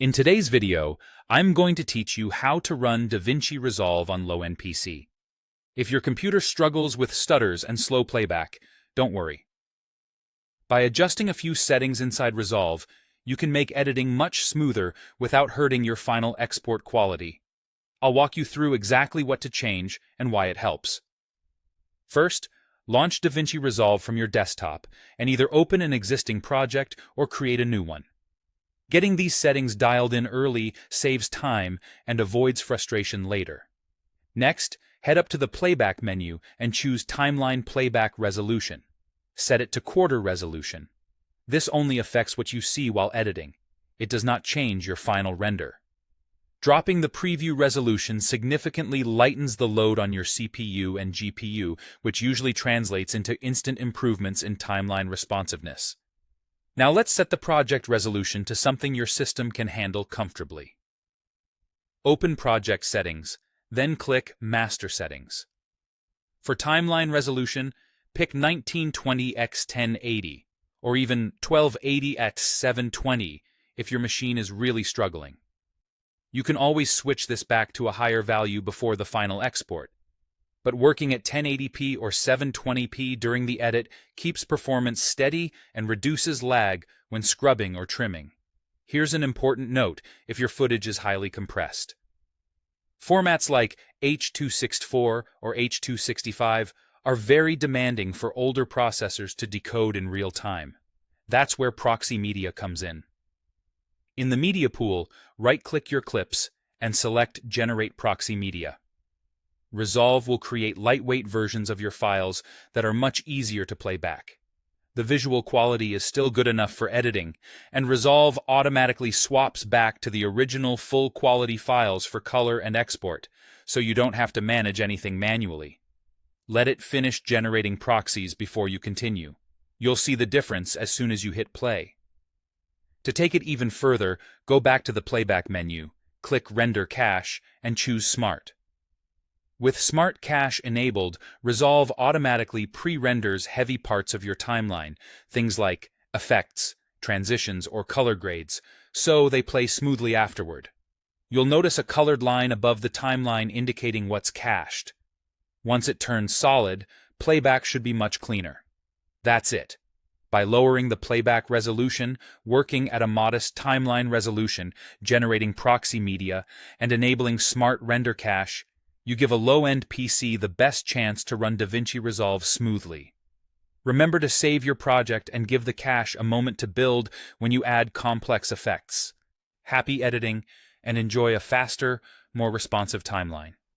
In today's video, I'm going to teach you how to run DaVinci Resolve on low-end PC. If your computer struggles with stutters and slow playback, don't worry. By adjusting a few settings inside Resolve, you can make editing much smoother without hurting your final export quality. I'll walk you through exactly what to change and why it helps. First, launch DaVinci Resolve from your desktop and either open an existing project or create a new one. Getting these settings dialed in early saves time and avoids frustration later. Next, head up to the Playback menu and choose Timeline Playback Resolution. Set it to quarter resolution. This only affects what you see while editing. It does not change your final render. Dropping the preview resolution significantly lightens the load on your CPU and GPU, which usually translates into instant improvements in timeline responsiveness. Now let's set the project resolution to something your system can handle comfortably. Open Project Settings, then click Master Settings. For timeline resolution, pick 1920 x 1080, or even 1280 x 720 if your machine is really struggling. You can always switch this back to a higher value before the final export. But working at 1080p or 720p during the edit keeps performance steady and reduces lag when scrubbing or trimming. Here's an important note if your footage is highly compressed. Formats like H.264 or H.265 are very demanding for older processors to decode in real time. That's where proxy media comes in. In the media pool, right-click your clips and select Generate Proxy Media. Resolve will create lightweight versions of your files that are much easier to play back. The visual quality is still good enough for editing, and Resolve automatically swaps back to the original full-quality files for color and export, so you don't have to manage anything manually. Let it finish generating proxies before you continue. You'll see the difference as soon as you hit play. To take it even further, go back to the Playback menu, click Render Cache, and choose Smart. With Smart Cache enabled, Resolve automatically pre-renders heavy parts of your timeline, things like effects, transitions, or color grades, so they play smoothly afterward. You'll notice a colored line above the timeline indicating what's cached. Once it turns solid, playback should be much cleaner. That's it. By lowering the playback resolution, working at a modest timeline resolution, generating proxy media, and enabling Smart Render Cache, you give a low-end PC the best chance to run DaVinci Resolve smoothly. Remember to save your project and give the cache a moment to build when you add complex effects. Happy editing, and enjoy a faster, more responsive timeline.